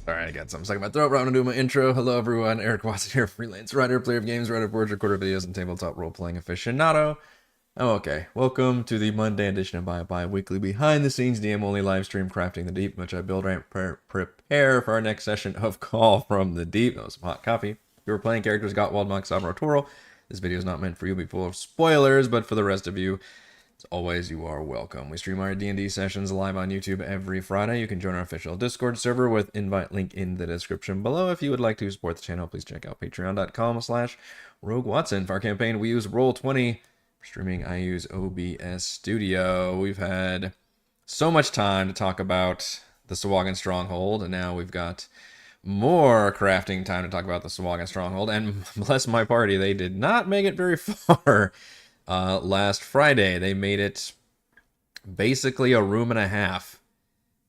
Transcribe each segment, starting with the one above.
Alright, I got something stuck in my throat. Right, I'm gonna do my intro. Hello, everyone. Eric Watson here, freelance writer, player of games, writer of words, recorder of videos, and tabletop role-playing aficionado. Oh, okay. Welcome to the Monday edition of my bi-weekly behind-the-scenes DM-only live stream Crafting the Deep, in which I build and prepare for our next session of Call from the Deep. That was some hot coffee. If you were playing characters Gottwald, Mox, Sabro, Toro, this video is not meant for you, be full of spoilers, but for the rest of you, as always, you are welcome. We stream our D&D sessions live on YouTube every Friday. You can join our official Discord server with invite link in the description below. If you would like to support the channel, please check out patreon.com/RogueWatson. For our campaign, we use Roll20. For streaming, I use OBS Studio. We've had so much time to talk about the Sahuagin Stronghold, and now we've got more crafting time to talk about the Sahuagin Stronghold. And bless my party, they did not make it very far. Last Friday, they made it basically a room and a half,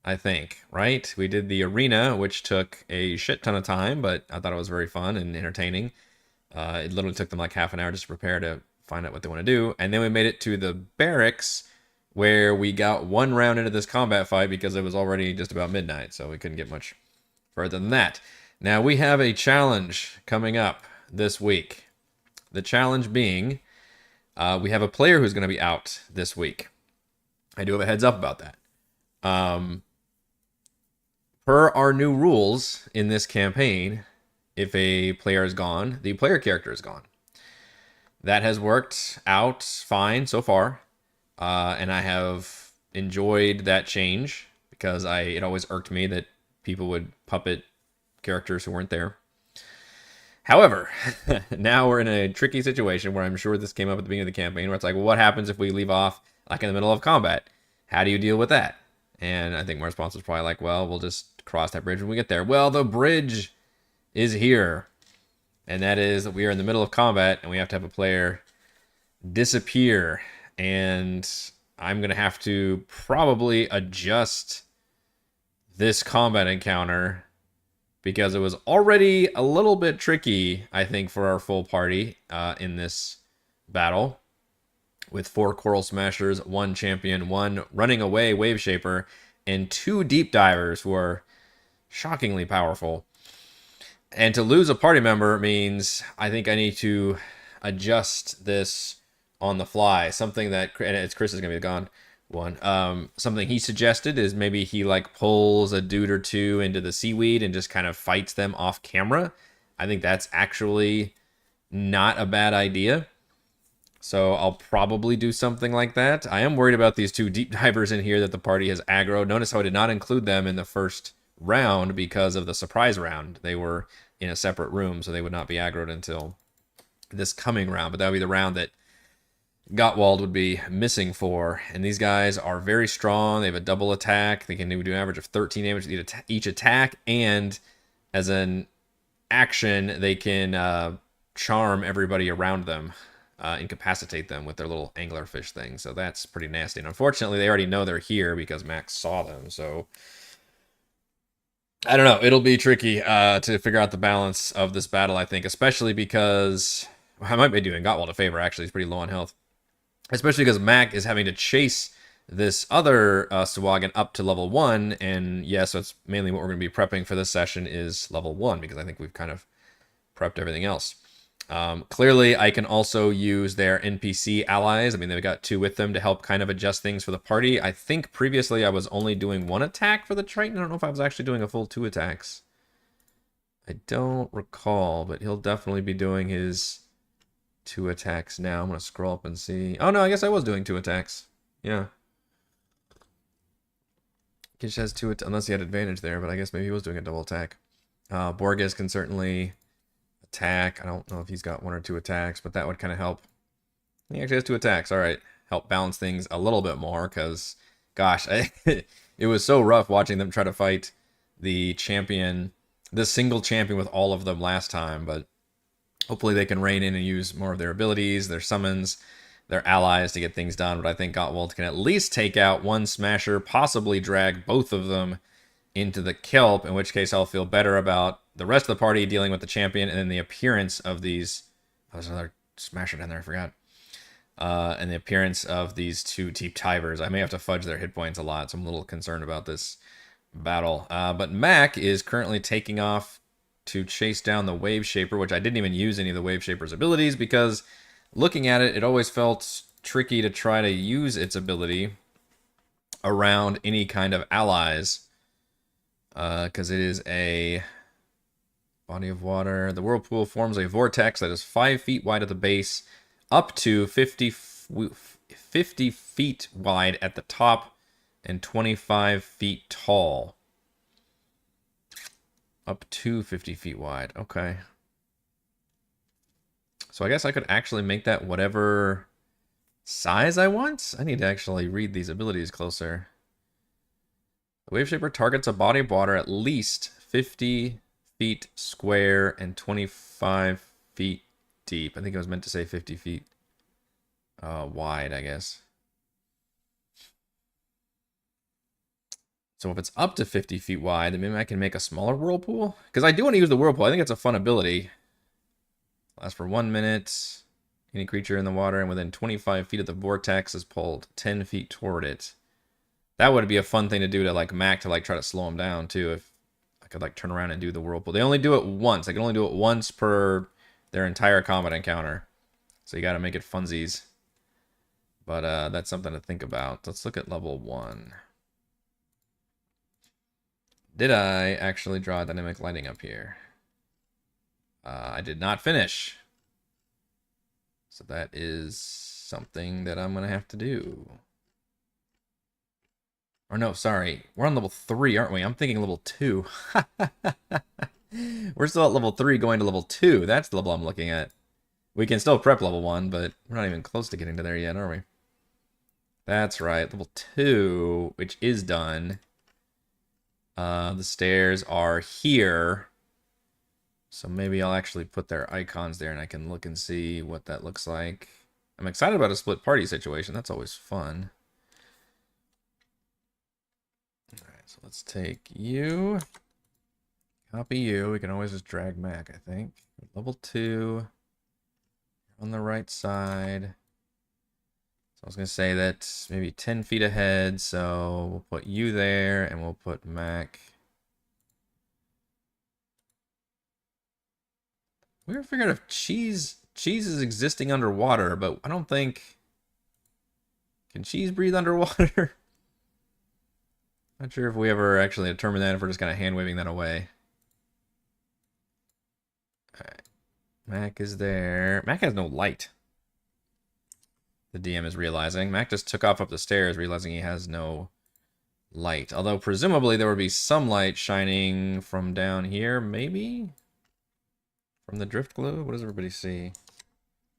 I think, right? We did the arena, which took a shit ton of time, but I thought it was very fun and entertaining. It literally took them like half an hour just to prepare to find out what they want to do. And then we made it to the barracks, where we got one round into this combat fight because it was already just about midnight, so we couldn't get much further than that. Now, we have a challenge coming up this week. The challenge being... we have a player who's going to be out this week. I do have a heads up about that. Per our new rules in this campaign, if a player is gone, the player character is gone. That has worked out fine so far, and I have enjoyed that change because it always irked me that people would puppet characters who weren't there. However, now we're in a tricky situation where I'm sure this came up at the beginning of the campaign, where it's like, well, what happens if we leave off like in the middle of combat? How do you deal with that? And I think my response was probably like, well, we'll just cross that bridge when we get there. Well, the bridge is here. And that is that we are in the middle of combat and we have to have a player disappear. And I'm going to have to probably adjust this combat encounter because it was already a little bit tricky, I think, for our full party in this battle. With 4 Coral Smashers, 1 Champion, 1 Running Away Wave Shaper, and 2 Deep Divers who are shockingly powerful. And to lose a party member means I think I need to adjust this on the fly. Something that, and it's Chris is going to be gone. One. Something he suggested is maybe he like pulls a dude or two into the seaweed and just kind of fights them off camera. I think that's actually not a bad idea. So I'll probably do something like that. I am worried about these 2 deep divers in here that the party has aggroed. Notice how I did not include them in the first round because of the surprise round. They were in a separate room, so they would not be aggroed until this coming round. But that would be the round that Gottwald would be missing for, and these guys are very strong. They have a double attack. They can do an average of 13 damage with each attack, and as an action, they can charm everybody around them, incapacitate them with their little anglerfish thing. So that's pretty nasty. And unfortunately, they already know they're here because Max saw them. So I don't know. It'll be tricky to figure out the balance of this battle, I think, especially because I might be doing Gottwald a favor. Actually, he's pretty low on health. Especially because Mac is having to chase this other Sahuagin up to level 1. And yes, that's mainly what we're going to be prepping for this session is level 1, because I think we've kind of prepped everything else. Clearly, I can also use their NPC allies. I mean, they've got 2 with them to help kind of adjust things for the party. I think previously I was only doing 1 attack for the Triton. I don't know if I was actually doing a full 2 attacks. I don't recall, but he'll definitely be doing his 2 attacks now. I'm going to scroll up and see. Oh, no, I guess I was doing 2 attacks. Yeah. Kish has 2 unless he had advantage there, but I guess maybe he was doing a double attack. Borges can certainly attack. I don't know if he's got 1 or 2 attacks, but that would kind of help. He actually has 2 attacks. All right. Help balance things a little bit more because, gosh, it was so rough watching them try to fight the champion, the single champion with all of them last time, but hopefully they can rein in and use more of their abilities, their summons, their allies to get things done. But I think Gottwald can at least take out 1 Smasher, possibly drag both of them into the kelp, in which case I'll feel better about the rest of the party dealing with the champion, and then the appearance of these... Oh, there's another Smasher down there, I forgot. And the appearance of these 2 Deep Divers. I may have to fudge their hit points a lot, so I'm a little concerned about this battle. But Mac is currently taking off to chase down the Wave Shaper, which I didn't even use any of the Wave Shaper's abilities because looking at it, it always felt tricky to try to use its ability around any kind of allies. Because it is a body of water. The whirlpool forms a vortex that is 5 feet wide at the base, up to 50 feet wide at the top, and 25 feet tall. Up to 50 feet wide. Okay. So I guess I could actually make that whatever size I want? I need to actually read these abilities closer. The Wave Shaper targets a body of water at least 50 feet square and 25 feet deep. I think I was meant to say 50 feet wide, I guess. So if it's up to 50 feet wide, then maybe I can make a smaller whirlpool. Because I do want to use the whirlpool. I think it's a fun ability. Lasts for 1 minute. Any creature in the water and within 25 feet of the vortex is pulled 10 feet toward it. That would be a fun thing to do to like Mac to like try to slow him down too. If I could like turn around and do the whirlpool. They only do it once. They can only do it once per their entire combat encounter. So you got to make it funsies. But that's something to think about. Let's look at level 1. Did I actually draw dynamic lighting up here? I did not finish. So that is something that I'm going to have to do. Or no, sorry. We're on level 3, aren't we? I'm thinking level 2. We're still at level 3 going to level 2. That's the level I'm looking at. We can still prep level 1, but we're not even close to getting to there yet, are we? That's right. Level 2, which is done. The stairs are here. So maybe I'll actually put their icons there and I can look and see what that looks like. I'm excited about a split party situation. That's always fun. Alright, so let's take you. Copy you. We can always just drag Mac, I think. Level 2. On the right side. So I was going to say that maybe 10 feet ahead. So we'll put you there and we'll put Mac. We ever figured out if cheese is existing underwater, but I don't think... Can cheese breathe underwater? Not sure if we ever actually determined that, if we're just kind of hand-waving that away. Alright. Mac is there. Mac has no light. The DM is realizing. Mac just took off up the stairs, realizing he has no light. Although, presumably, there would be some light shining from down here, maybe? From the drift glow? What does everybody see?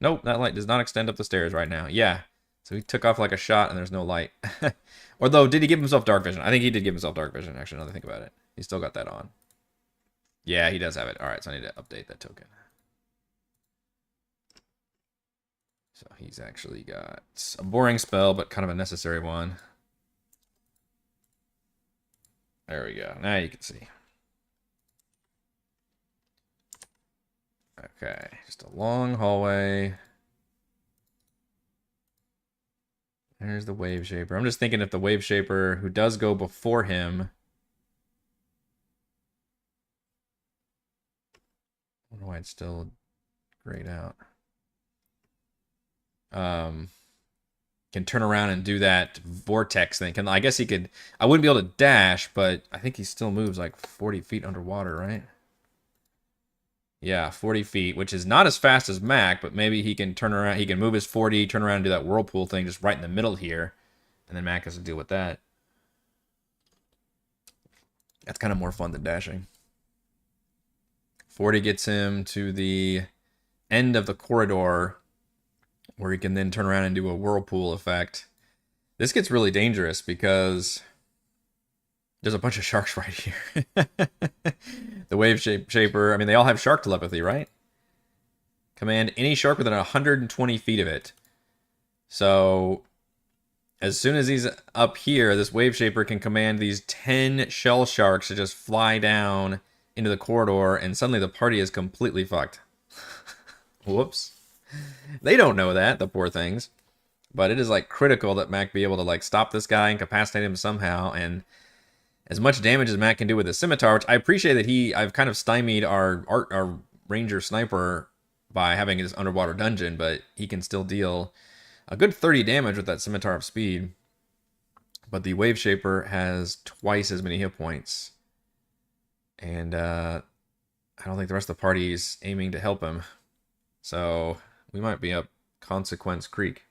Nope, that light does not extend up the stairs right now. Yeah, so he took off like a shot and there's no light. Or though, did he give himself dark vision? I think he did give himself dark vision, actually, now that I think about it. He still got that on. Yeah, he does have it. Alright, so I need to update that token. So he's actually got a boring spell, but kind of a necessary one. There we go. Now you can see. Okay, just a long hallway. There's the Wave Shaper. I'm just thinking if the Wave Shaper, who does go before him... I wonder why it's still grayed out. Can turn around and do that vortex thing. I guess he could... I wouldn't be able to dash, but I think he still moves like 40 feet underwater, right? Yeah, 40 feet, which is not as fast as Mac, but maybe he can turn around. He can move his 40, turn around and do that whirlpool thing just right in the middle here. And then Mac has to deal with that. That's kind of more fun than dashing. 40 gets him to the end of the corridor, where he can then turn around and do a whirlpool effect. This gets really dangerous because there's a bunch of sharks right here. The Wave Shaper, I mean, they all have shark telepathy, right? Command any shark within 120 feet of it. So, as soon as he's up here, this Wave Shaper can command these 10 shell sharks to just fly down into the corridor, and suddenly the party is completely fucked. Whoops. They don't know that, the poor things. But it is like critical that Mac be able to like stop this guy, incapacitate him somehow, and as much damage as Matt can do with his scimitar, which I appreciate that I've kind of stymied our ranger sniper by having his underwater dungeon, but he can still deal a good 30 damage with that scimitar of speed. But the Wave Shaper has twice as many hit points. And I don't think the rest of the party is aiming to help him. So we might be up Consequence Creek.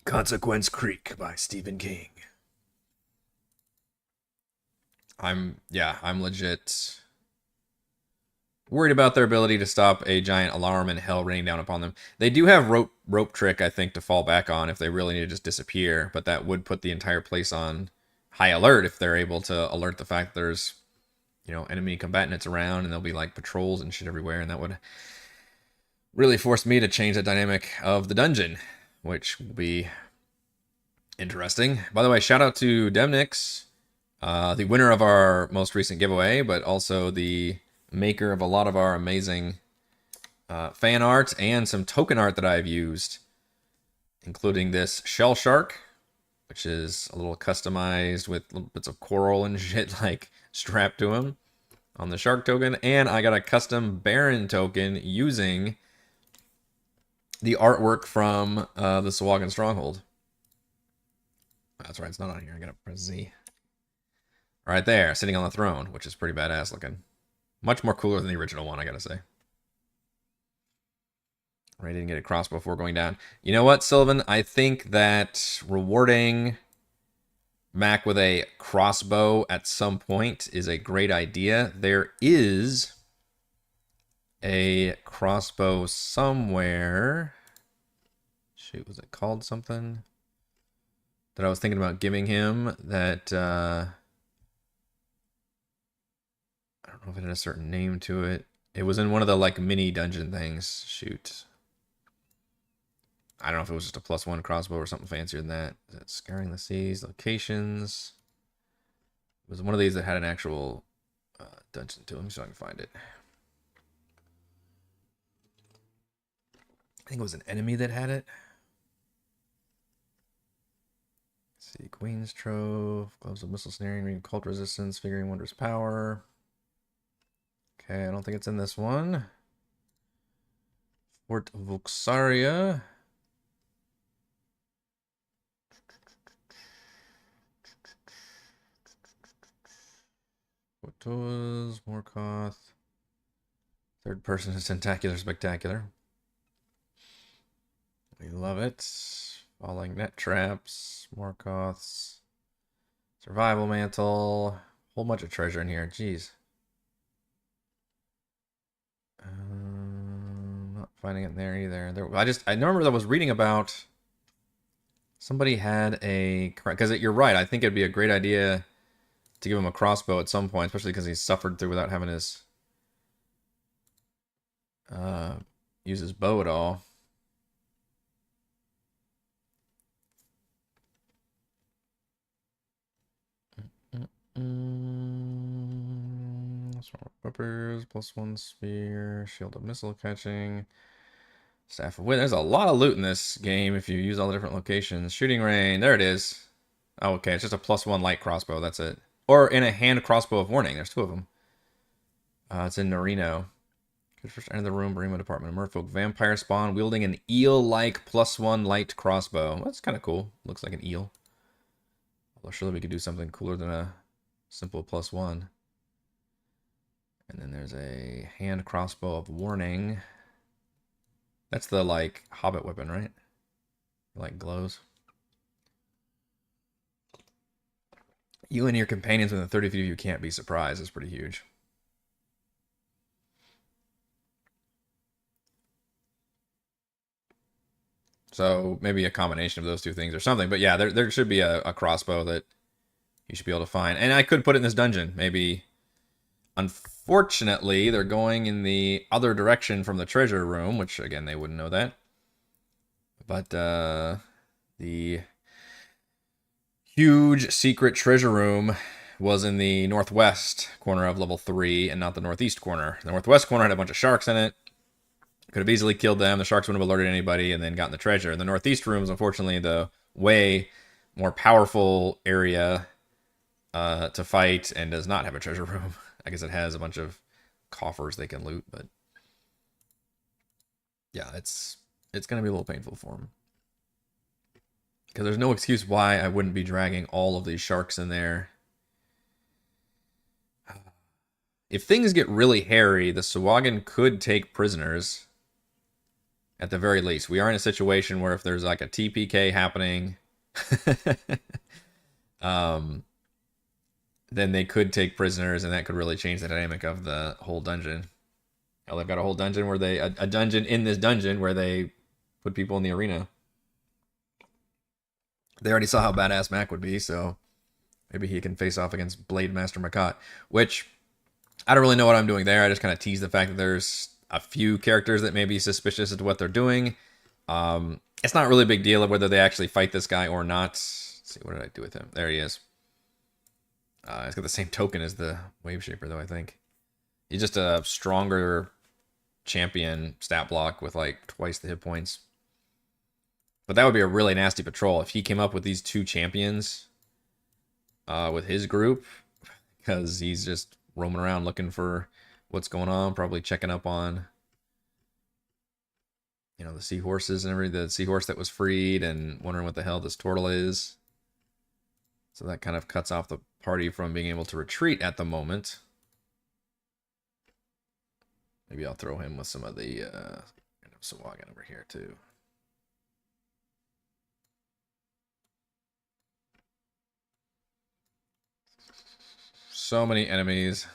Consequence Creek by Stephen King. I'm legit worried about their ability to stop a giant alarm and hell raining down upon them. They do have rope trick, I think, to fall back on if they really need to just disappear, but that would put the entire place on high alert if they're able to alert the fact that there's, enemy combatants around, and there'll be like patrols and shit everywhere, and that would really force me to change the dynamic of the dungeon, which will be interesting. By the way, shout out to Demnix, the winner of our most recent giveaway, but also the maker of a lot of our amazing fan art and some token art that I've used, including this shell shark, which is a little customized with little bits of coral and shit like strapped to him on the shark token. And I got a custom Baron token using the artwork from the Sahuagin Stronghold. That's right, it's not on here. I gotta press Z. Right there, sitting on the throne, which is pretty badass looking. Much more cooler than the original one, I gotta say. Right, didn't get a crossbow before going down. You know what, Sylvan? I think that rewarding Mac with a crossbow at some point is a great idea. There is a crossbow somewhere. Shoot, was it called something? That I was thinking about giving him that... I don't know if it had a certain name to it. It was in one of the like mini dungeon things. Shoot. I don't know if it was just a +1 crossbow or something fancier than that. Is that Scouring the Seas? Locations. It was one of these that had an actual dungeon to them, so I can find it. I think it was an enemy that had it. Let's see. Queen's Trove. Gloves of Missile Snaring. Ring Cult Resistance. Figuring Wondrous Power. Okay, I don't think it's in this one. Fort Vuxaria. Photos, Morkoth. Third person is Tentacular Spectacular. We love it. Falling Net Traps, Morkoths. Survival Mantle. Whole bunch of treasure in here, jeez. Not finding it in there either. I remember that I was reading about somebody had a, because you're right. I think it'd be a great idea to give him a crossbow at some point, especially because he's suffered through without having his use his bow at all. Whippers, +1 spear, shield of missile catching, staff of wind. There's a lot of loot in this game if you use all the different locations. Shooting range, there it is. Oh, okay, it's just a +1 light crossbow, that's it. Or in a hand crossbow of warning, there's 2 of them. It's in Norino. Could first enter the room, Barima Department of Merfolk. Vampire spawn wielding an eel-like +1 light crossbow. Well, that's kind of cool. Looks like an eel. Although surely we could do something cooler than a simple +1. And then there's a hand crossbow of warning. That's the, like, hobbit weapon, right? Like, glows. You and your companions within 30 feet of you can't be surprised. It's pretty huge. So maybe a combination of those 2 things or something. But yeah, there should be a crossbow that you should be able to find. And I could put it in this dungeon, maybe. Unfortunately, they're going in the other direction from the treasure room, which, again, they wouldn't know that. But the huge secret treasure room was in the northwest corner of level 3 and not the northeast corner. The northwest corner had a bunch of sharks in it. Could have easily killed them. The sharks wouldn't have alerted anybody and then gotten the treasure. In the northeast rooms, unfortunately, the way more powerful area to fight and does not have a treasure room. I guess it has a bunch of coffers they can loot, but yeah, it's gonna be a little painful for him because there's no excuse why I wouldn't be dragging all of these sharks in there. If things get really hairy, the Sahuagin could take prisoners. At the very least, we are in a situation where if there's like a TPK happening, um, then they could take prisoners, and that could really change the dynamic of the whole dungeon. Hell, they've got a whole dungeon where they a dungeon in this dungeon where they put people in the arena. They already saw how badass Mac would be, so maybe he can face off against Blade Master Makat, which I don't really know what I'm doing there. I just kind of tease the fact that there's a few characters that may be suspicious as to what they're doing. It's not really a big deal of whether they actually fight this guy or not. Let's see, what did I do with him? There he is. He's got the same token as the Wave Shaper, though, I think. He's just a stronger champion stat block with like twice the hit points. But that would be a really nasty patrol if he came up with these two champions with his group, because he's just roaming around looking for what's going on, probably checking up on, you know, the seahorses and everything, the seahorse that was freed, and wondering what the hell this turtle is. So that kind of cuts off the party from being able to retreat at the moment. Maybe I'll throw him with some of the Sahuagin over here too. So many enemies.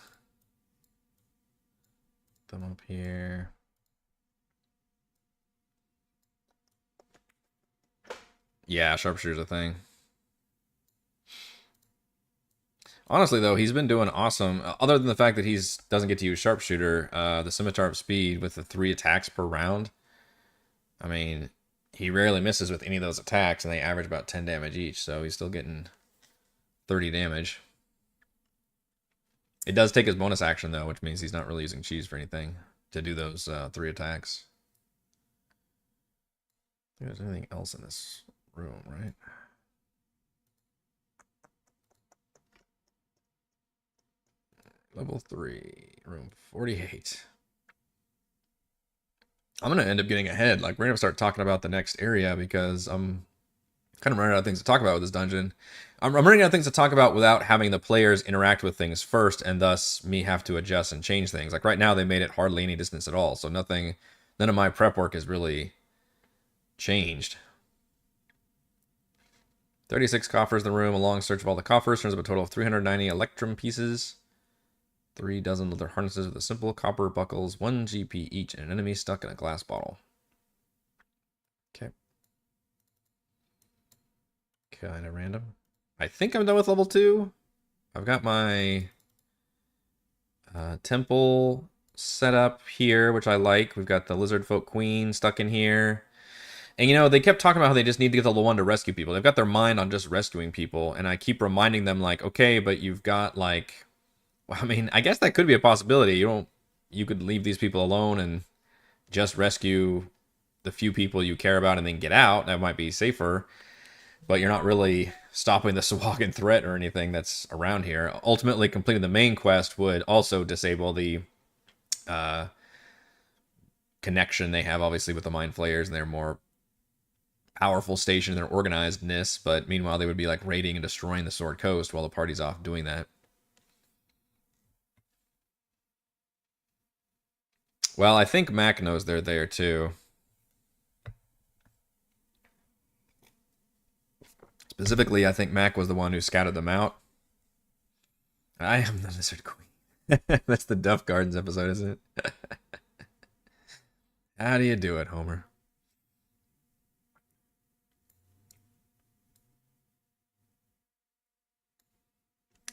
Them up here. Yeah, sharpshooter's a thing. Honestly, though, he's been doing awesome. Other than the fact that he doesn't get to use sharpshooter, the scimitar of speed with the 3 attacks per round. I mean, he rarely misses with any of those attacks, and they average about 10 damage each, so he's still getting 30 damage. It does take his bonus action, though, which means he's not really using cheese for anything to do those 3 attacks. I think there's anything else in this room, right? Level 3, room 48. I'm going to end up getting ahead. Like, we're going to start talking about the next area because I'm kind of running out of things to talk about with this dungeon. I'm running out of things to talk about without having the players interact with things first, and thus me have to adjust and change things. Like right now, they made it hardly any distance at all, so none of my prep work is really changed. 36 coffers in the room. A long search of all the coffers turns up a total of 390 electrum pieces. 3 dozen leather harnesses with a simple copper buckles, 1 GP each, and an enemy stuck in a glass bottle. Okay. Kind of random. I think I'm done with level 2. I've got my temple set up here, which I like. We've got the lizard folk queen stuck in here. And, you know, they kept talking about how they just need to get the level 1 to rescue people. They've got their mind on just rescuing people. And I keep reminding them, like, okay, but you've got, like... Well, I mean, I guess that could be a possibility. You could leave these people alone and just rescue the few people you care about and then get out. That might be safer. But you're not really stopping the Sahuagin threat or anything that's around here. Ultimately, completing the main quest would also disable the connection they have, obviously, with the Mind Flayers and their more powerful station and their organizedness. But meanwhile, they would be like raiding and destroying the Sword Coast while the party's off doing that. Well, I think Mac knows they're there, too. Specifically, I think Mac was the one who scouted them out. I am the Lizard Queen. That's the Duff Gardens episode, isn't it? How do you do it, Homer?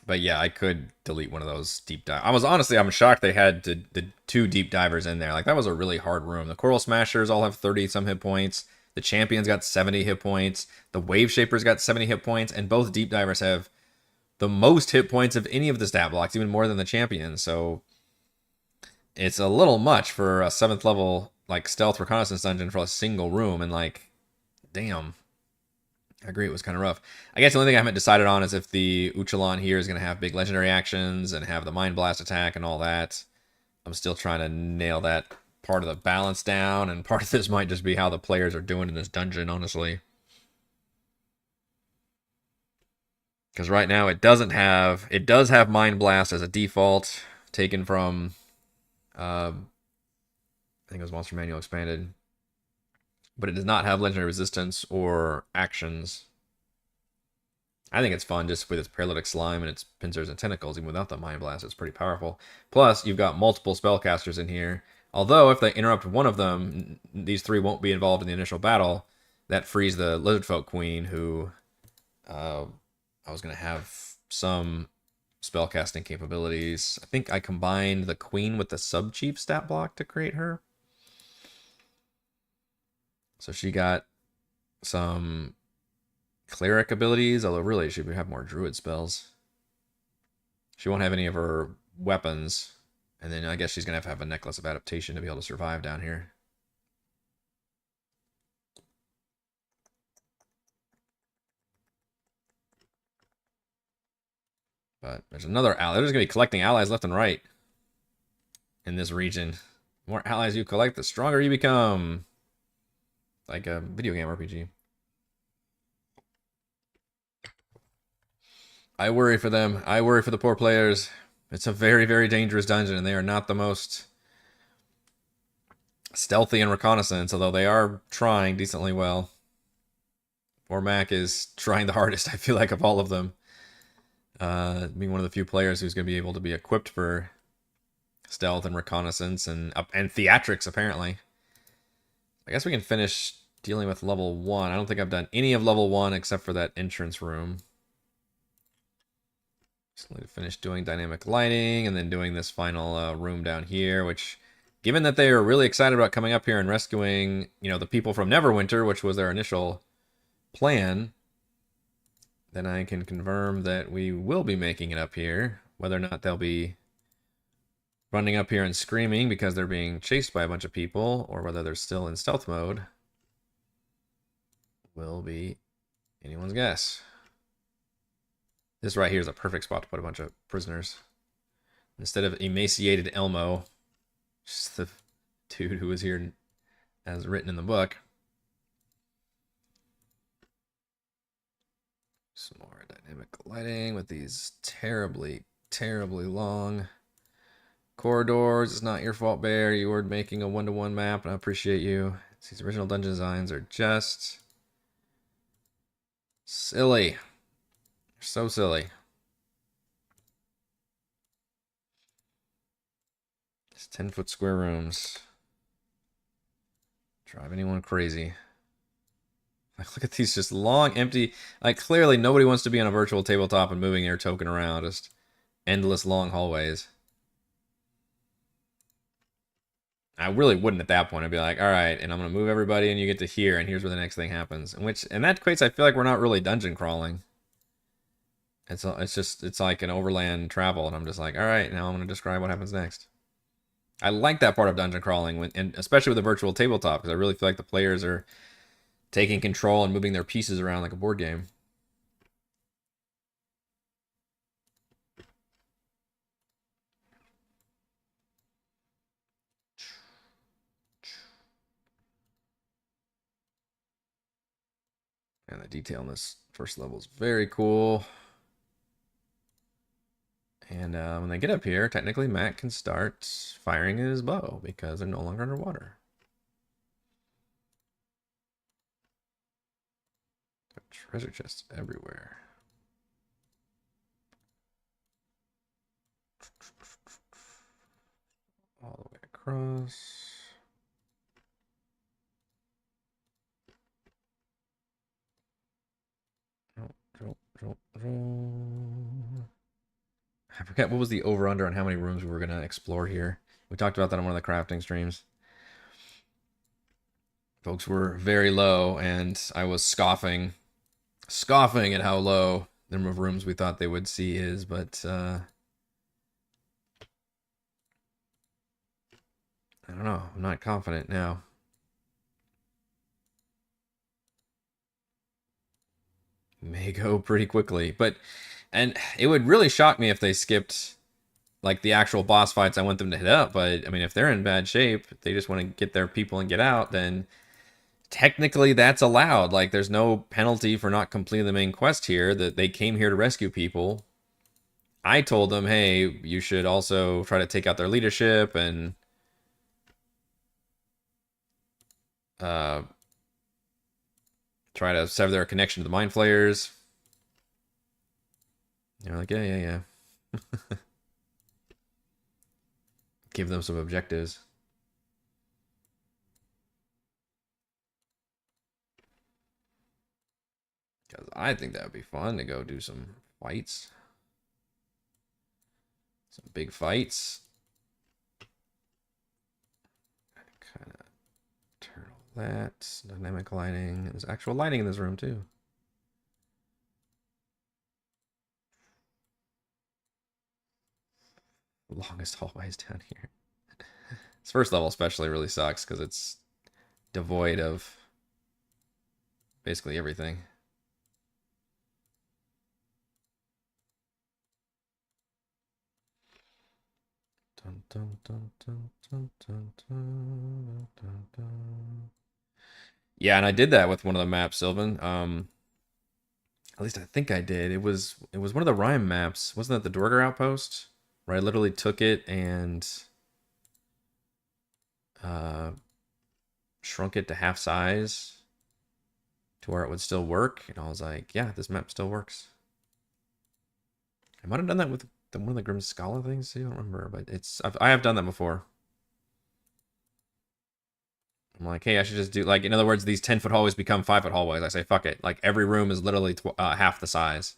But yeah, I could delete one of those deep dive. I'm shocked they had the 2 deep divers in there. Like, that was a really hard room. The Coral Smashers all have 30 some hit points. The Champions got 70 hit points. The Wave Shapers got 70 hit points. And both deep divers have the most hit points of any of the stat blocks, even more than the Champions. So it's a little much for a 7th level, like, stealth reconnaissance dungeon for a single room. And, like, damn. I agree, it was kind of rough. I guess the only thing I haven't decided on is if the Uchalan here is going to have big legendary actions and have the Mind Blast attack and all that. I'm still trying to nail that part of the balance down, and part of this might just be how the players are doing in this dungeon, honestly. Because right now it does have Mind Blast as a default, taken from, I think it was Monster Manual Expanded, but it does not have legendary resistance or actions. I think it's fun just with its paralytic slime and its pincers and tentacles. Even without the Mind Blast, it's pretty powerful. Plus, you've got multiple spellcasters in here. Although, if they interrupt one of them, these three won't be involved in the initial battle. That frees the Lizardfolk Queen, who I was going to have some spellcasting capabilities. I think I combined the Queen with the Sub-Chief stat block to create her. So she got some cleric abilities, although really she would have more druid spells. She won't have any of her weapons, and then I guess she's gonna have a necklace of adaptation to be able to survive down here. But there's another ally. They're just gonna be collecting allies left and right in this region. The more allies you collect, the stronger you become. Like a video game RPG. I worry for them. I worry for the poor players. It's a very, very dangerous dungeon, and they are not the most stealthy in reconnaissance, although they are trying decently well. Poor Mac is trying the hardest, I feel like, of all of them. Being one of the few players who's going to be able to be equipped for stealth and reconnaissance and theatrics, apparently. I guess we can finish dealing with level 1. I don't think I've done any of level 1 except for that entrance room. Just need to finish doing dynamic lighting and then doing this final room down here, which, given that they are really excited about coming up here and rescuing, the people from Neverwinter, which was their initial plan, then I can confirm that we will be making it up here. Whether or not they'll be running up here and screaming because they're being chased by a bunch of people, or whether they're still in stealth mode, will be anyone's guess. This right here is a perfect spot to put a bunch of prisoners. Instead of emaciated Elmo, just the dude who was here as written in the book. Some more dynamic lighting with these terribly, terribly long corridors. It's not your fault, Bear. You were making a one-to-one map, and I appreciate you. These original dungeon designs are just silly. They're so silly. It's 10-foot square rooms. Drive anyone crazy. Like, look at these just long, empty. Like, clearly nobody wants to be on a virtual tabletop and moving their token around. Just endless long hallways. I really wouldn't at that point. I'd be like, all right, and I'm gonna move everybody, and you get to here, and here's where the next thing happens. And that equates. I feel like we're not really dungeon crawling. It's like an overland travel, and I'm just like, all right, now I'm gonna describe what happens next. I like that part of dungeon crawling, and especially with a virtual tabletop, because I really feel like the players are taking control and moving their pieces around like a board game. And the detail in this first level is very cool. And when they get up here, technically Matt can start firing his bow because they're no longer underwater. Treasure chests everywhere. All the way across. I forget what was the over-under on how many rooms we were going to explore here. We talked about that on one of the crafting streams. Folks were very low, and I was scoffing at how low the number of rooms we thought they would see is, but I don't know. I'm not confident now. may go pretty quickly. And it would really shock me if they skipped like the actual boss fights I want them to hit up. But I mean, if they're in bad shape, they just want to get their people and get out, then technically that's allowed. Like, there's no penalty for not completing the main quest here. That they came here to rescue people. I told them, hey, you should also try to take out their leadership and uh, try to sever their connection to the mind flayers. They're like, yeah. Give them some objectives. Because I think that would be fun to go do some fights. Some big fights. Kind of turn all that. Dynamic lighting. There's actual lighting in this room, too. Longest hallways down here. This first level especially really sucks because it's devoid of basically everything. Dun, dun, dun, dun, dun, dun, dun, dun, dun. Yeah, and I did that with one of the maps, Sylvan. At least I think I did. It was one of the Rhyme maps. Wasn't that the Dorger Outpost? Where I literally took it and uh, shrunk it to half size to where it would still work. And I was like, yeah, this map still works. I might have done that with one of the Grim Scholar things too. I don't remember, but I have done that before. I'm like, hey, I should just do, like, in other words, these 10-foot hallways become 5-foot hallways. I say, fuck it. Like, every room is literally half the size.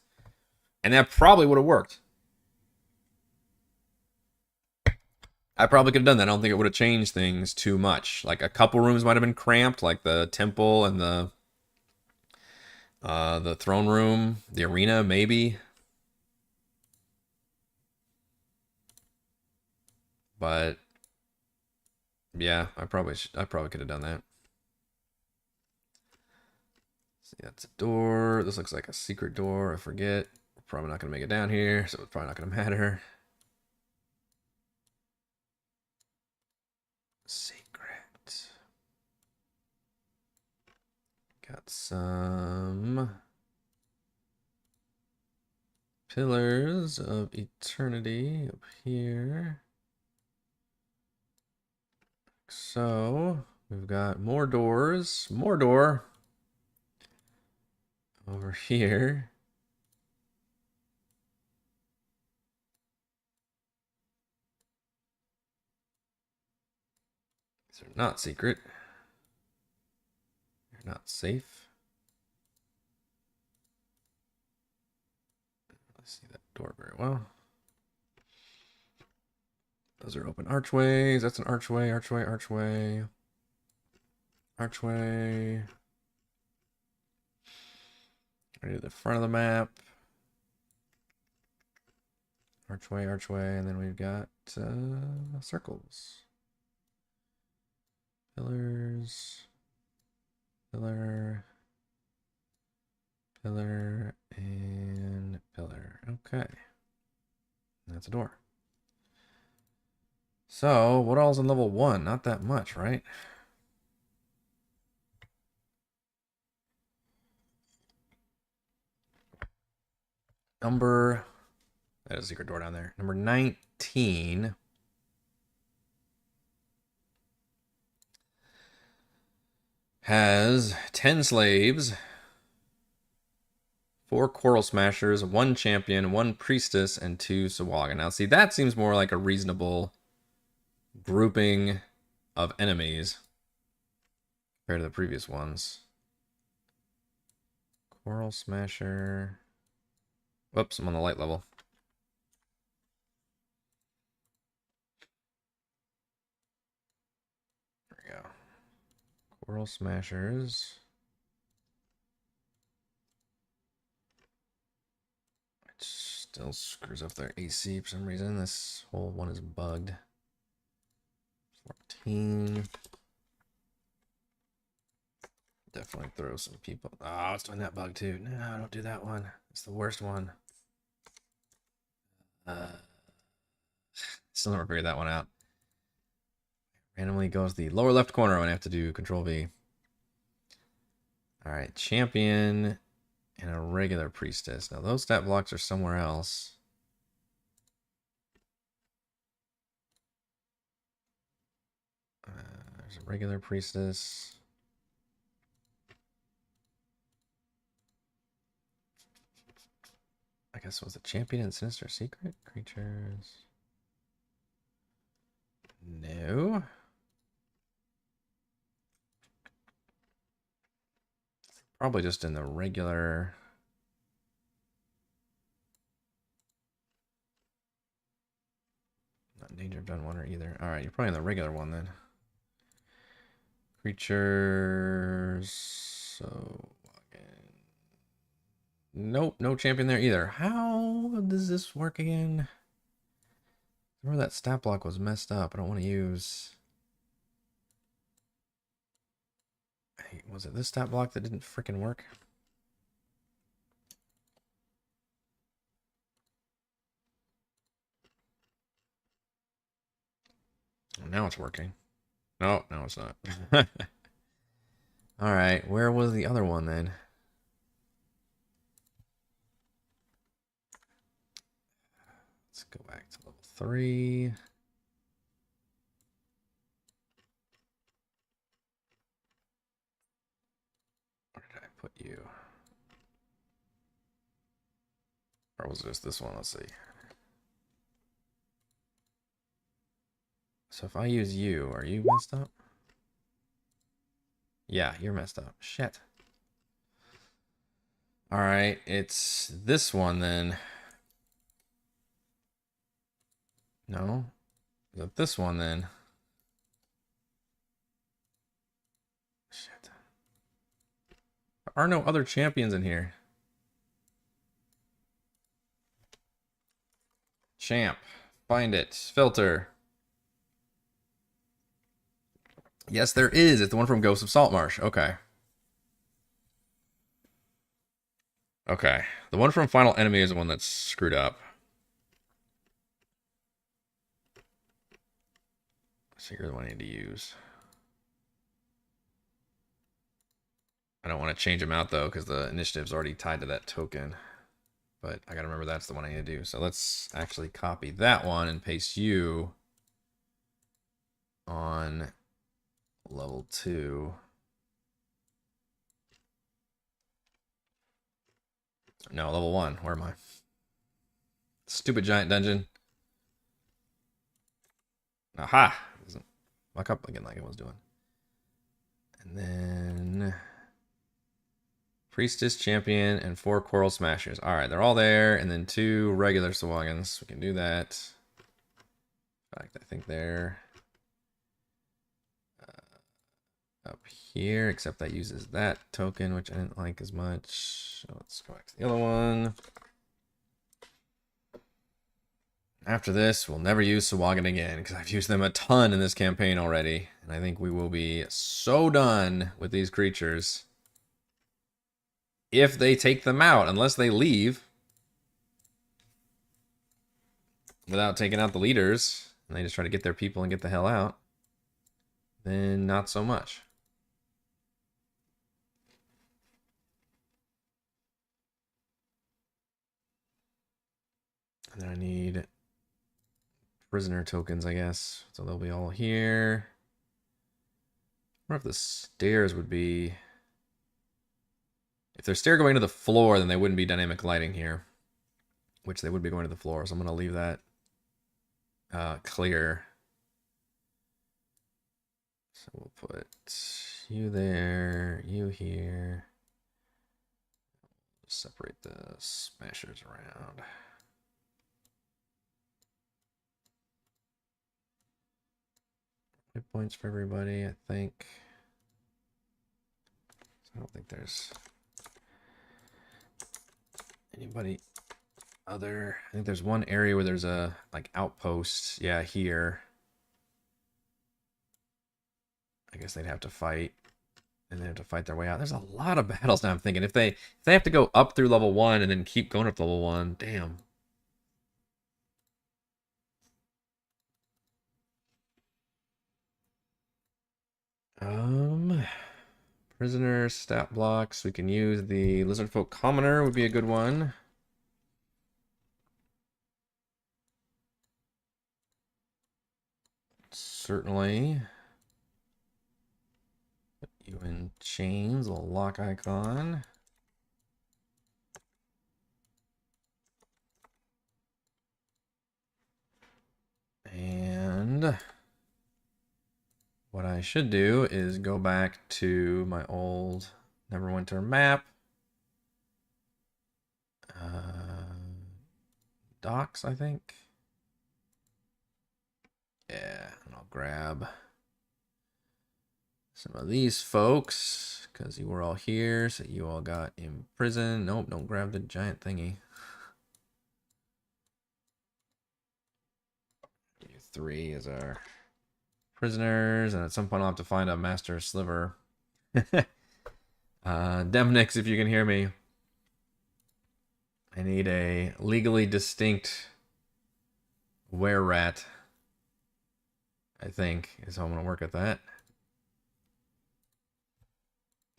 And that probably would have worked. I probably could have done that. I don't think it would have changed things too much. Like, a couple rooms might have been cramped, like the temple and the throne room, the arena, maybe. But yeah, I probably could have done that. See, that's a door. This looks like a secret door. I forget. We're probably not gonna make it down here, so it's probably not gonna matter. Secret. Got some pillars of eternity up here. So we've got more doors, more door over here. These are not secret. They're not safe. Let's see that door very well. Those are open archways. That's an archway, archway, archway. Archway. Right to the front of the map. Archway, archway, and then we've got circles. Pillars. Pillar. Pillar. And pillar. Okay. That's a door. So, what all's in level 1? Not that much, right? Number... That is a secret door down there. Number 19... has 10 slaves, 4 Quarrel Smashers, 1 Champion, 1 Priestess, and 2 Sahuagin. Now, see, that seems more like a reasonable grouping of enemies compared to the previous ones. Quarrel Smasher. Whoops, I'm on the light level. There we go. Quarrel Smashers. It still screws up their AC for some reason. This whole one is bugged. 14. definitely throw some people. Oh, it's doing that bug too. No, don't do that one. It's the worst one. Still never figured that one out. Randomly goes the lower left corner when I have to do Control V. All right, champion and a regular priestess. Now those stat blocks are somewhere else. There's a regular priestess. I guess was it champion and sinister secret creatures? No. Probably just in the regular. Not in danger of done one or either. All right, you're probably in the regular one then. Creatures. So. Nope, no champion there either. How does this work again? Remember that stat block was messed up. I don't want to use. Hey, was it this stat block that didn't freaking work? Oh, now it's working. No, no, it's not. All right, where was the other one then? Let's go back to level 3. Where did I put you? Or was it just this one? Let's see. So if I use you, are you messed up? Yeah, you're messed up. Shit. All right, it's this one then. No? Is it this one then? Shit. There are no other champions in here. Champ. Find it. Filter. Yes, there is. It's the one from Ghost of Saltmarsh. Okay. Okay. The one from Final Enemy is the one that's screwed up. So you're the one I need to use. I don't want to change them out though, because the initiative's already tied to that token. But I gotta remember that's the one I need to do. So let's actually copy that one and paste you on level 2. No, level 1. Where am I? Stupid giant dungeon. Aha! It doesn't lock up again like it was doing. And then Priestess, Champion, and 4 Coral Smashers. Alright, they're all there. And then 2 regular Sahuagins. We can do that. In fact, I think they're up here, except that uses that token, which I didn't like as much. So let's go back to the other one. After this, we'll never use Sahuagin again, because I've used them a ton in this campaign already. And I think we will be so done with these creatures if they take them out, unless they leave without taking out the leaders, and they just try to get their people and get the hell out, then not so much. And then I need prisoner tokens, I guess. So they'll be all here. I wonder if the stairs would be... If they're stair going to the floor, then they wouldn't be dynamic lighting here. Which they would be going to the floor, so I'm going to leave that clear. So we'll put you there, you here. Separate the smashers around. Hit points for everybody, I think. So I don't think there's anybody other. I think there's one area where there's a like outpost. Yeah, here. I guess they'd have to fight. and they have to fight their way out. There's a lot of battles now. I'm thinking if they have to go up through level 1 and then keep going up to level 1, damn. Prisoner stat blocks. We can use the Lizard Folk Commoner would be a good one. Certainly. Put you in chains, a little lock icon. And what I should do is go back to my old Neverwinter map. Docks, I think. Yeah, and I'll grab some of these folks because you were all here, so you all got imprisoned. Nope, don't grab the giant thingy. You 3 as our prisoners, and at some point I'll have to find a master sliver. Demnix, if you can hear me. I need a legally distinct were-rat, I think, is how I'm going to work at that.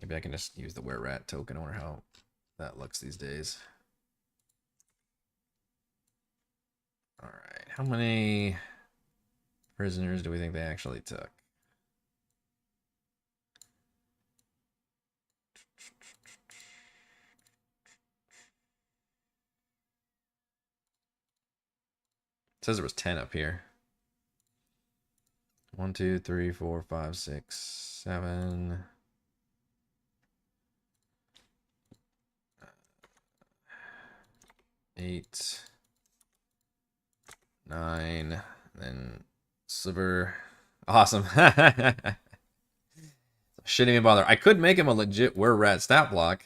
Maybe I can just use the were-rat token. I wonder how that looks these days. Alright, how many prisoners do we think they actually took? It says there was 10 up here. 1, 2, 3, 4, 5, 6, 7. 8, 9, then sliver. Awesome. Shouldn't even bother. I could make him a legit were-rat stat block.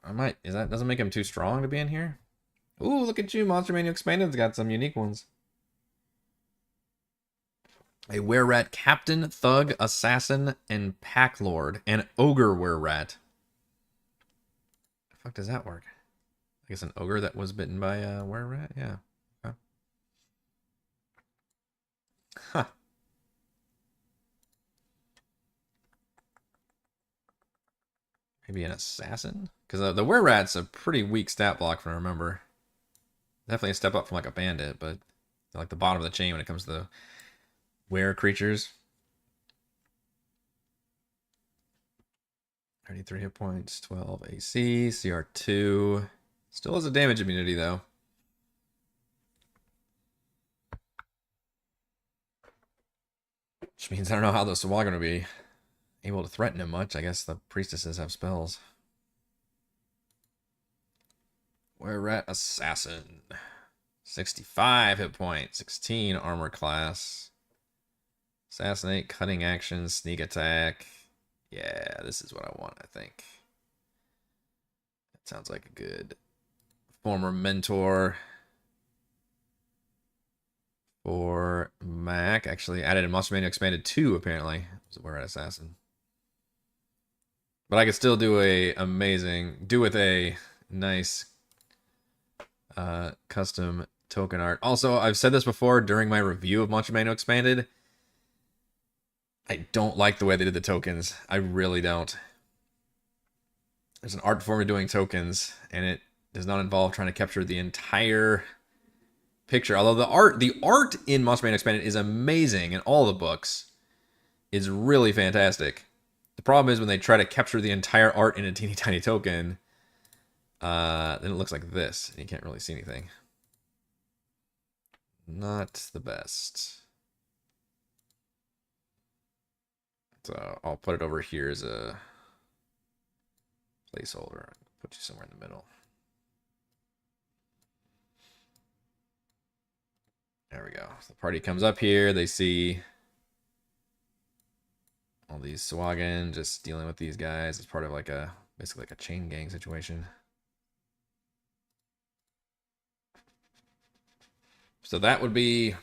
I might. Doesn't make him too strong to be in here? Ooh, look at you. Monster Manual Expanded's got some unique ones. A were-rat captain, thug, assassin, and pack lord. An ogre were-rat. The fuck does that work? I guess an ogre that was bitten by a were-rat? Yeah. Okay. Huh. Maybe an assassin? Because the were-rat's a pretty weak stat block, if I remember. Definitely a step up from like a bandit, but like the bottom of the chain when it comes to the were creatures. 33 hit points, 12 AC, CR2. Still has a damage immunity though. Which means I don't know how the Sahuagin are going to be able to threaten him much. I guess the priestesses have spells. Were-rat assassin. 65 hit points, 16 armor class. Assassinate, cutting action, sneak attack. Yeah, this is what I want, I think. That sounds like a good former mentor for Mac. Actually added in Monster Manual Expanded 2, apparently. It was a were-rat assassin. But I could still do with a nice custom token art. Also, I've said this before during my review of Monster Manual Expanded. I don't like the way they did the tokens. I really don't. There's an art form of doing tokens, and it does not involve trying to capture the entire picture. Although the art in Monster Manual Expanded is amazing in all the books. It's really fantastic. The problem is when they try to capture the entire art in a teeny tiny token, then it looks like this, and you can't really see anything. Not the best. So I'll put it over here as a placeholder. Put you somewhere in the middle. There we go. So the party comes up here. They see all these Sahuagin just dealing with these guys. It's part of like basically like a chain gang situation. So that would be,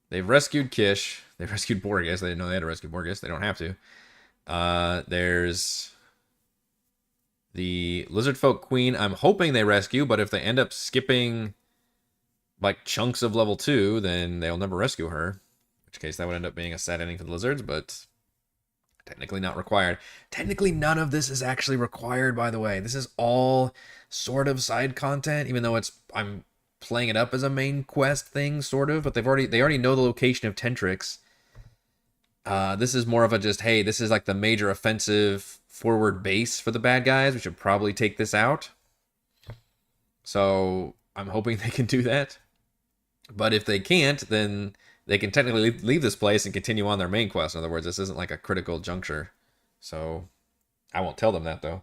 they've rescued Kish. They rescued Borges. They didn't know they had to rescue Borges. They don't have to. There's the Lizard Folk Queen. I'm hoping they rescue, but if they end up skipping like chunks of level 2, then they'll never rescue her. In which case that would end up being a sad ending for the lizards, but technically not required. Technically none of this is actually required, by the way. This is all sort of side content, even though I'm playing it up as a main quest thing, sort of, but they already know the location of Tentrix. This is more of a just, hey, this is like the major offensive forward base for the bad guys. We should probably take this out. So I'm hoping they can do that. But if they can't, then they can technically leave this place and continue on their main quest. In other words, this isn't like a critical juncture. So I won't tell them that, though.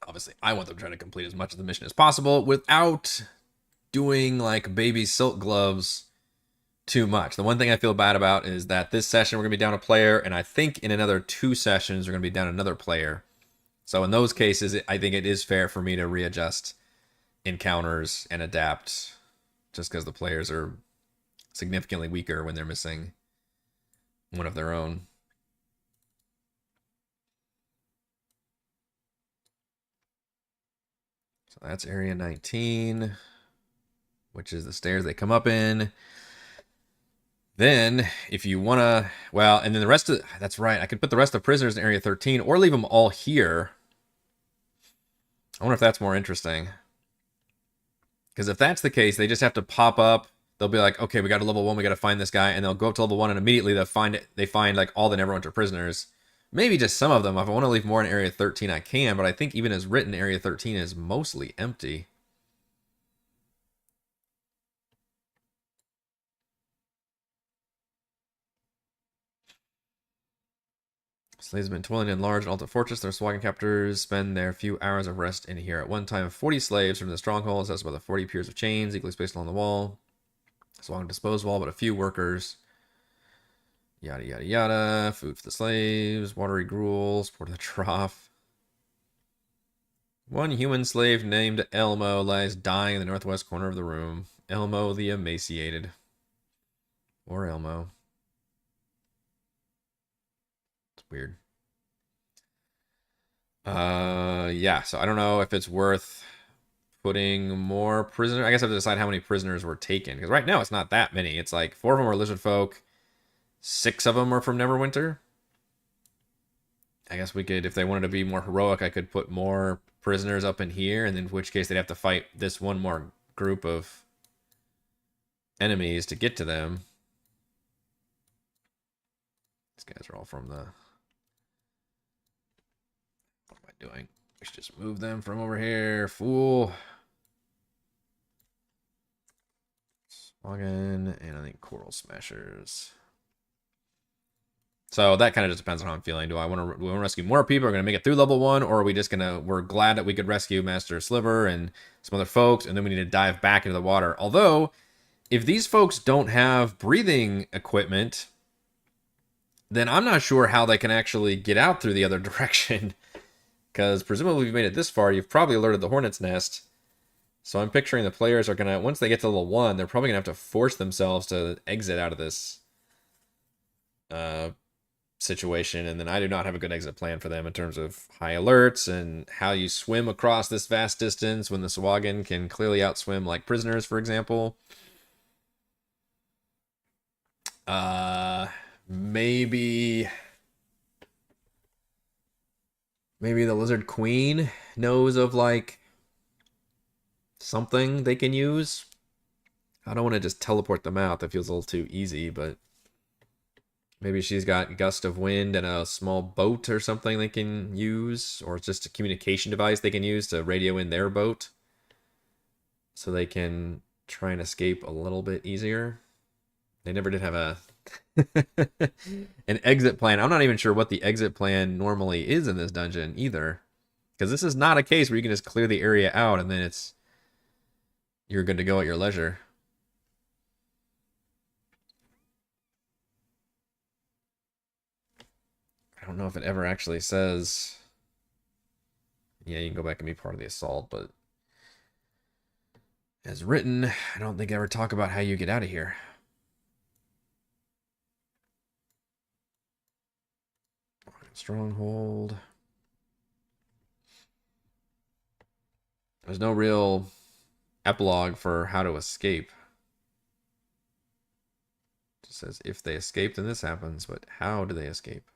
Obviously, I want them to try to complete as much of the mission as possible without doing like baby silk gloves too much. The one thing I feel bad about is that this session we're going to be down a player, and I think in another 2 sessions we're going to be down another player. So in those cases, I think it is fair for me to readjust encounters and adapt, just because the players are significantly weaker when they're missing one of their own. So that's area 19, which is the stairs they come up in. Then, if you want to, well, and then the rest of, that's right, I could put the rest of the prisoners in area 13 or leave them all here. I wonder if that's more interesting. Because if that's the case, they just have to pop up. They'll be like, okay, we got a level 1, we got to find this guy, and they'll go up to level 1, and immediately they find like all the Neverwinter prisoners. Maybe just some of them. If I want to leave more in area 13, I can, but I think even as written, area 13 is mostly empty. Slaves have been toiling in large and altar fortress. Their Sahuagin captors spend their few hours of rest in here. At one time, 40 slaves from the Stronghold, assessed by the 40 piers of chains, equally spaced along the wall. Sahuagin disposed wall, but a few workers. Yada, yada, yada. Food for the slaves. Watery gruel. Support of the trough. One human slave named Elmo lies dying in the northwest corner of the room. Elmo the emaciated. Or Elmo. It's weird. Yeah, so I don't know if it's worth putting more prisoners. I guess I have to decide how many prisoners were taken. Because right now it's not that many. It's like 4 of them are lizard folk. 6 of them are from Neverwinter. I guess we could, if they wanted to be more heroic, I could put more prisoners up in here. And in which case they'd have to fight this one more group of enemies to get to them. These guys are all from the... What am I doing? We should just move them from over here. Fool. Sahuagin, and I think Coral Smashers. So that kind of just depends on how I'm feeling. Do I want to rescue more people? Are going to make it through level 1, or are we just we're glad that we could rescue Master Sliver and some other folks, and then we need to dive back into the water. Although, if these folks don't have breathing equipment, then I'm not sure how they can actually get out through the other direction. Because presumably if you've made it this far, you've probably alerted the Hornet's Nest. So I'm picturing the players are going to, once they get to level 1, they're probably going to have to force themselves to exit out of this situation. And then I do not have a good exit plan for them in terms of high alerts and how you swim across this vast distance when the Sahuagin can clearly outswim like prisoners, for example. Maybe the Lizard Queen knows of like something they can use. I don't want to just teleport them out. That feels a little too easy, but maybe she's got gust of wind and a small boat or something they can use, or just a communication device they can use to radio in their boat so they can try and escape a little bit easier. They never did have a an exit plan. I'm not even sure what the exit plan normally is in this dungeon either, because this is not a case where you can just clear the area out and then you're good to go at your leisure. I don't know if it ever actually says. Yeah, you can go back and be part of the assault, but As written, I don't think I ever talk about how you get out of here. Stronghold. There's no real epilogue for how to escape. It just says if they escape, then this happens, but how do they escape?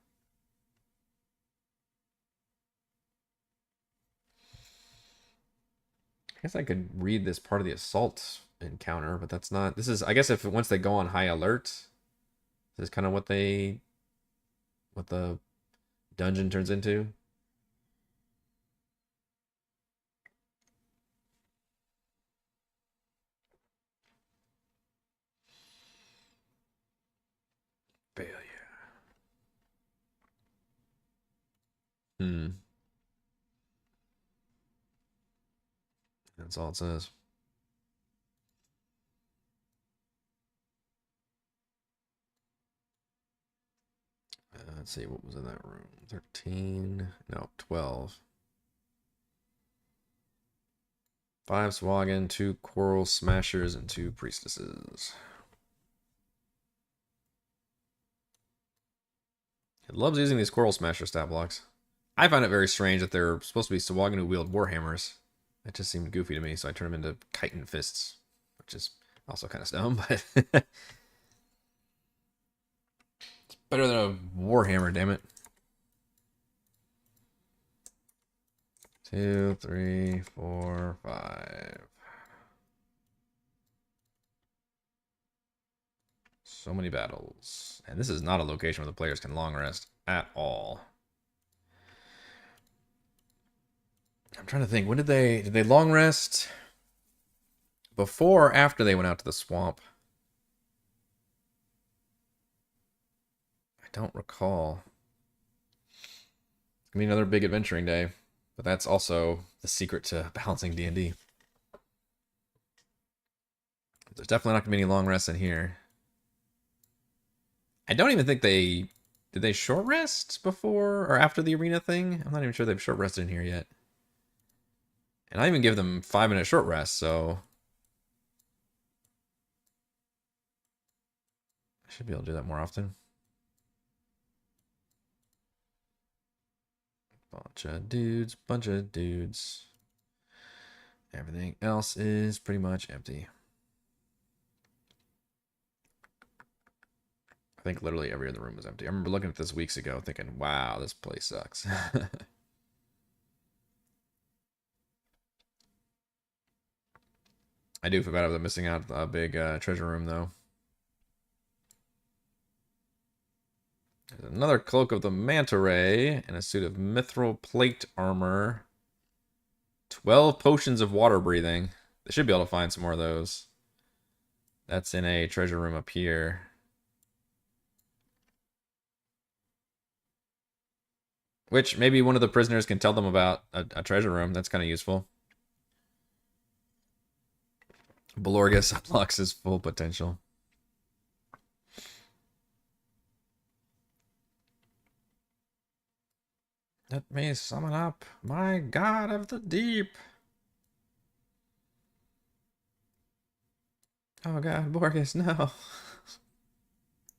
I guess I could read this part of the assault encounter, but that's not. This is, I guess, if once they go on high alert, this is kind of what the dungeon turns into. Failure. Hmm. That's all it says. Let's see, what was in that room? 13, no, 12. 5 Sahuagin, 2 Coral Smashers, and 2 Priestesses. It loves using these Coral Smasher stat blocks. I find it very strange that they're supposed to be Sahuagin who wield Warhammers. That just seemed goofy to me, so I turned them into chitin fists, which is also kind of dumb, but it's better than a Warhammer, damn it. 2, 3, 4, 5. So many battles. And this is not a location where the players can long rest at all. I'm trying to think, when did they long rest? Before or after they went out to the swamp? I don't recall. It's gonna be another big adventuring day, but that's also the secret to balancing D&D. There's definitely not gonna be any long rests in here. I don't even think did they short rest before or after the arena thing? I'm not even sure they've short rested in here yet. And I even give them 5-minute short rest, so I should be able to do that more often. Bunch of dudes, bunch of dudes. Everything else is pretty much empty. I think literally every other room was empty. I remember looking at this weeks ago thinking, wow, this place sucks. I do feel bad about missing out a big treasure room, though. There's another cloak of the manta ray and a suit of mithril plate armor. 12 potions of water breathing. They should be able to find some more of those. That's in a treasure room up here. Which maybe one of the prisoners can tell them about a treasure room. That's kind of useful. Belorgus unlocks his full potential. Let me summon up my god of the deep. Oh god, Borgus, no.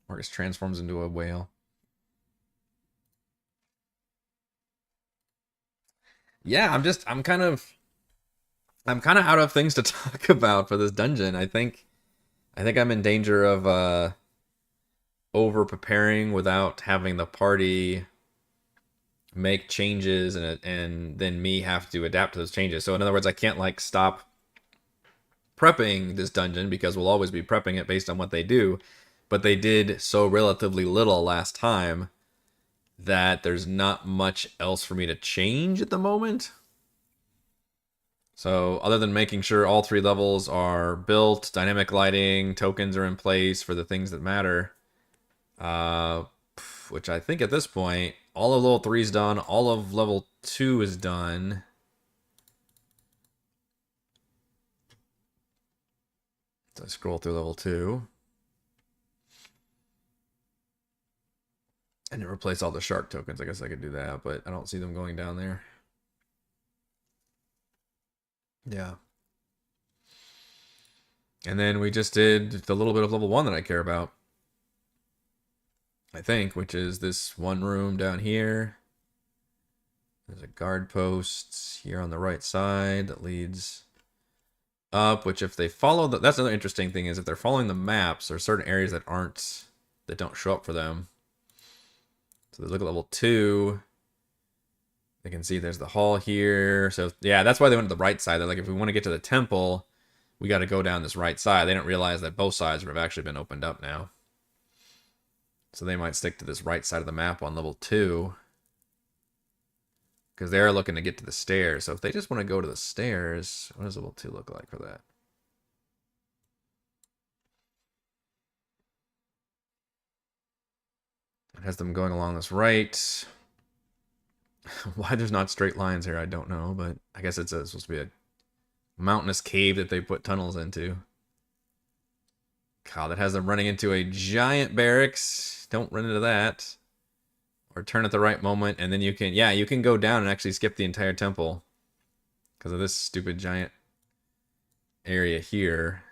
Borgus transforms into a whale. Yeah, I'm kind of out of things to talk about for this dungeon. I think I'm in danger of over preparing without having the party make changes and then me have to adapt to those changes. So in other words, I can't like stop prepping this dungeon because we'll always be prepping it based on what they do. But they did so relatively little last time that there's not much else for me to change at the moment. So other than making sure all 3 levels are built, dynamic lighting, tokens are in place for the things that matter, which I think at this point, all of level 3 is done, all of level 2 is done. So I scroll through level 2. And replace all the shark tokens. I guess I could do that, but I don't see them going down there. Yeah. And then we just did the little bit of level 1 that I care about, I think, which is this one room down here. There's a guard post here on the right side that leads up, which if they follow that's another interesting thing, is if they're following the maps, there are certain areas that don't show up for them. So they look at level 2. They can see there's the hall here. So yeah, that's why they went to the right side. They're like, if we want to get to the temple, we got to go down this right side. They don't realize that both sides have actually been opened up now. So they might stick to this right side of the map on level 2. Because they're looking to get to the stairs. So if they just want to go to the stairs, what does level 2 look like for that? It has them going along this right. Why there's not straight lines here, I don't know. But I guess it's supposed to be a mountainous cave that they put tunnels into. God, that has them running into a giant barracks. Don't run into that. Or turn at the right moment, and then you can go down and actually skip the entire temple because of this stupid giant area here.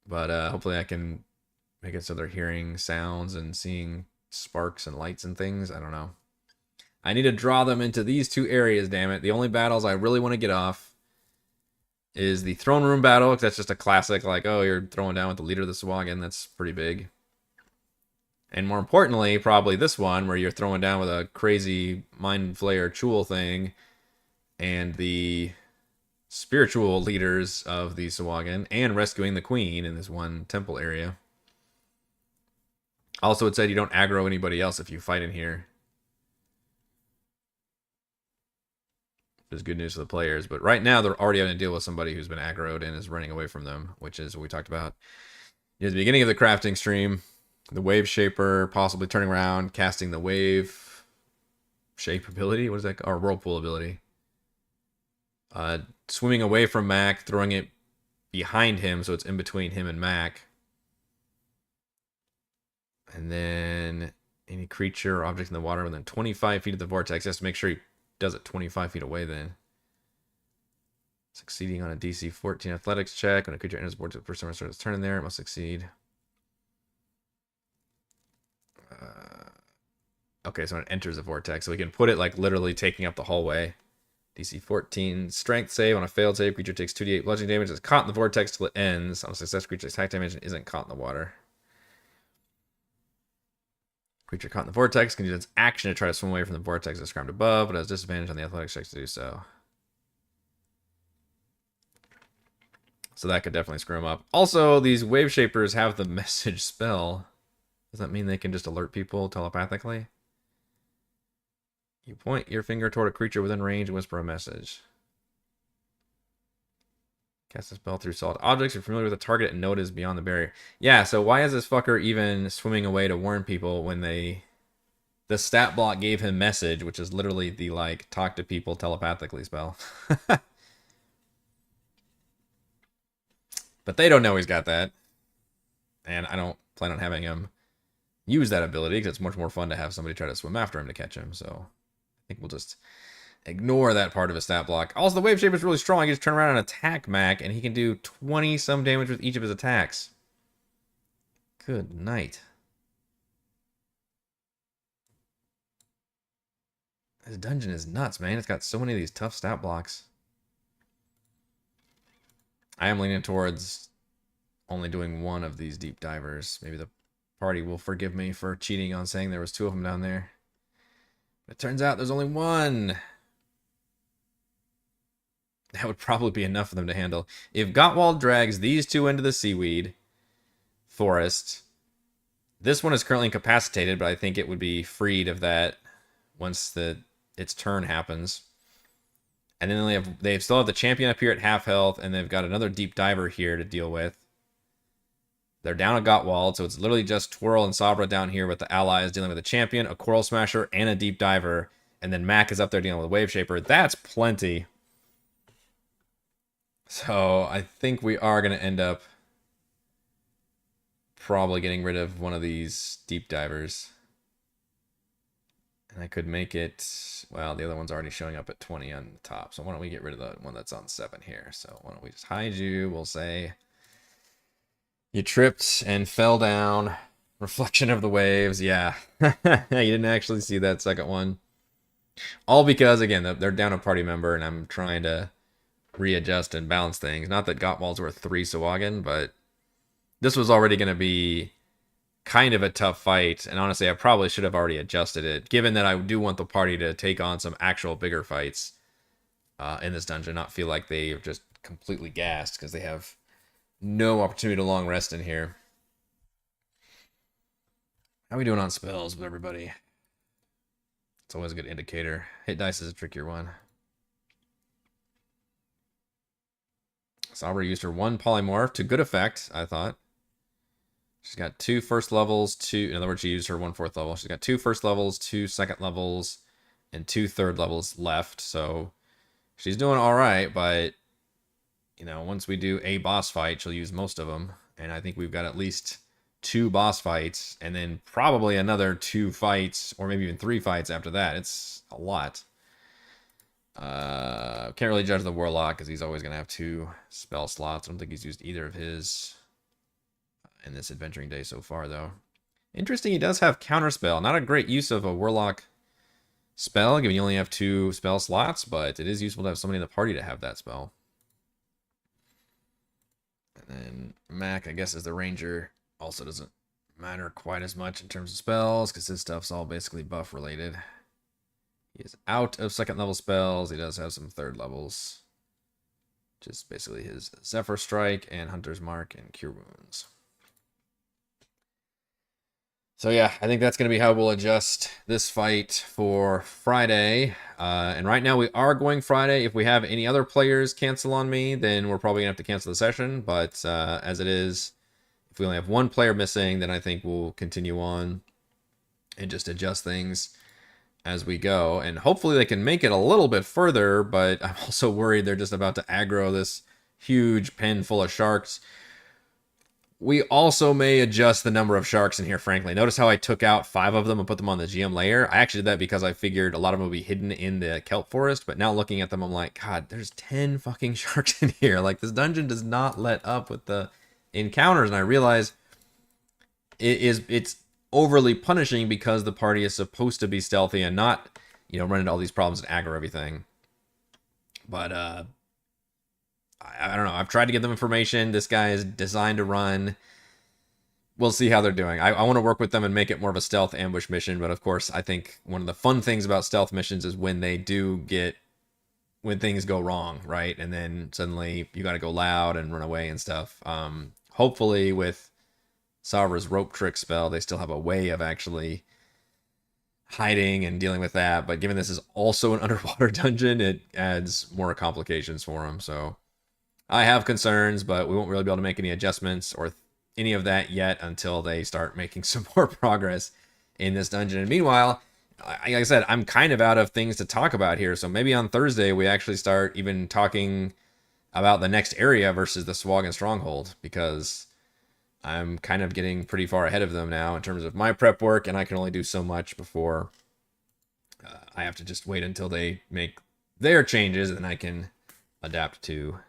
But hopefully I can make it so they're hearing sounds and seeing sparks and lights and things. I don't know. I need to draw them into these 2 areas, damn it. The only battles I really want to get off is the throne room battle, because that's just a classic, like, oh, you're throwing down with the leader of the Sahuagin. That's pretty big. And more importantly, probably this one, where you're throwing down with a crazy mind flayer Chul thing, and the spiritual leaders of the Sahuagin, and rescuing the queen in this one temple area. Also, it said you don't aggro anybody else if you fight in here. Which is good news for the players. But right now, they're already having to deal with somebody who's been aggroed and is running away from them, which is what we talked about near the beginning of the crafting stream. The wave shaper possibly turning around, casting the wave shape ability. What is that? Or whirlpool ability. Swimming away from Mac, throwing it behind him so it's in between him and Mac. And then any creature or object in the water within 25 feet of the vortex. He has to make sure he does it 25 feet away then. Succeeding on a DC 14 athletics check. When a creature enters the vortex, the first time it starts its turn in there, it must succeed. Okay, so it enters the vortex. So we can put it like literally taking up the hallway. DC 14 strength save. On a failed save, creature takes 2d8 bludgeoning damage. It's caught in the vortex till it ends. On a success, creature attack damage and isn't caught in the water. Creature caught in the vortex can use its action to try to swim away from the vortex described above, but has disadvantage on the athletics checks to do so. So that could definitely screw them up. Also, these wave shapers have the message spell. Does that mean they can just alert people telepathically? You point your finger toward a creature within range and whisper a message. Cast a spell through solid objects. You're familiar with the target and know it is beyond the barrier. Yeah, so why is this fucker even swimming away to warn people when the stat block gave him message, which is literally the, like, talk to people telepathically spell. But they don't know he's got that. And I don't plan on having him use that ability because it's much more fun to have somebody try to swim after him to catch him. So I think we'll just ignore that part of his stat block. Also, the wave shape is really strong. He can just turn around and attack Mac, and he can do 20 some damage with each of his attacks. Good night. This dungeon is nuts, man. It's got so many of these tough stat blocks. I am leaning towards only doing one of these deep divers. Maybe the party will forgive me for cheating on saying there was 2 of them down there. But it turns out there's only 1. That would probably be enough for them to handle. If Gottwald drags these 2 into the seaweed forest, this one is currently incapacitated, but I think it would be freed of that once its turn happens. And then they still have the champion up here at half health, and they've got another deep diver here to deal with. They're down a Gottwald, so it's literally just Twirl and Sabra down here with the allies dealing with a champion, a Coral Smasher, and a deep diver. And then Mac is up there dealing with a Wave Shaper. That's plenty. So I think we are going to end up probably getting rid of one of these deep divers. And I could make it, well, the other one's already showing up at 20 on the top. So why don't we get rid of the one that's on 7 here? So why don't we just hide you? We'll say you tripped and fell down. Reflection of the waves. Yeah. You didn't actually see that second one. All because, again, they're down a party member, and I'm trying to readjust and balance things. Not that Gottwald's worth 3 Sahuagin, but this was already going to be kind of a tough fight, and honestly, I probably should have already adjusted it, given that I do want the party to take on some actual bigger fights in this dungeon, not feel like they've just completely gassed, because they have no opportunity to long rest in here. How are we doing on spells with everybody? It's always a good indicator. Hit dice is a trickier one. Sabra used her 1 polymorph to good effect, I thought. She's got 2 first levels, 2, in other words, she used her 1/4 level. She's got 2 first levels, 2 second levels, and 2 third levels left. So she's doing all right, but, you know, once we do a boss fight, she'll use most of them. And I think we've got at least 2 boss fights, and then probably another 2 fights, or maybe even 3 fights after that. It's a lot. Can't really judge the Warlock, because he's always going to have 2 spell slots. I don't think he's used either of his in this adventuring day so far, though. Interesting, he does have Counterspell. Not a great use of a Warlock spell, given you only have 2 spell slots, but it is useful to have somebody in the party to have that spell. And then Mac, I guess, as the Ranger, also doesn't matter quite as much in terms of spells, because his stuff's all basically buff related. He is out of second level spells. He does have some third levels. Just basically his Zephyr Strike and Hunter's Mark and Cure Wounds. So yeah, I think that's going to be how we'll adjust this fight for Friday. And right now we are going Friday. If we have any other players cancel on me, then we're probably going to have to cancel the session. But as it is, if we only have 1 player missing, then I think we'll continue on and just adjust things as we go. And hopefully they can make it a little bit further, but I'm also worried they're just about to aggro this huge pen full of sharks. We also may adjust the number of sharks in here, frankly. Notice how I took out 5 of them and put them on the GM layer? I actually did that because I figured a lot of them would be hidden in the kelp forest, but now looking at them, I'm like, God, there's 10 fucking sharks in here. Like, this dungeon does not let up with the encounters, and I realize it's overly punishing because the party is supposed to be stealthy and not, you know, run into all these problems and aggro everything. But, I don't know. I've tried to give them information. This guy is designed to run. We'll see how they're doing. I want to work with them and make it more of a stealth ambush mission. But of course, I think one of the fun things about stealth missions is when they do when things go wrong, right? And then suddenly you got to go loud and run away and stuff. Hopefully with Savra's rope trick spell, they still have a way of actually hiding and dealing with that. But given this is also an underwater dungeon, it adds more complications for them. So I have concerns, but we won't really be able to make any adjustments or any of that yet until they start making some more progress in this dungeon. And meanwhile, like I said, I'm kind of out of things to talk about here. So maybe on Thursday, we actually start even talking about the next area versus the Sahuagin Stronghold, because I'm kind of getting pretty far ahead of them now in terms of my prep work, and I can only do so much before I have to just wait until they make their changes, and then I can adapt to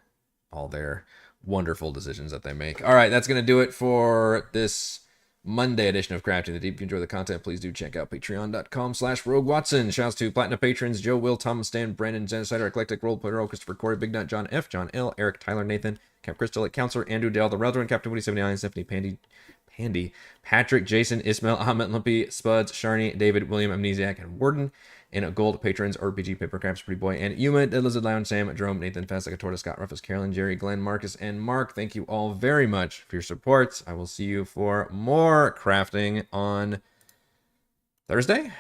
all their wonderful decisions that they make. All right, that's going to do it for this Monday edition of Crafting the Deep. If you enjoy the content, please do check out patreon.com/Rogue Watson. Shouts to Platinum patrons Joe, Will, Thomas, Stan, Brandon, Genocider, Eclectic, Roleplayer, Christopher, Corey, Big Nut, John F, John L, Eric, Tyler, Nathan, Cap Crystal, Counselor, Andrew, Dale, The Reldrin, Captain Woody 79, Stephanie, Pandy, Patrick, Jason, Ismail, Ahmed, Lumpy, Spuds, Sharney, David, William, Amnesiac, and Warden. And gold patrons, RPG, Papercrafts, Pretty Boy, and Yuma, Dead Lizard, Lounge, Sam, Jerome, Nathan, Fast Like a Tortoise, Scott, Rufus, Carolyn, Jerry, Glenn, Marcus, and Mark. Thank you all very much for your support. I will see you for more crafting on Thursday.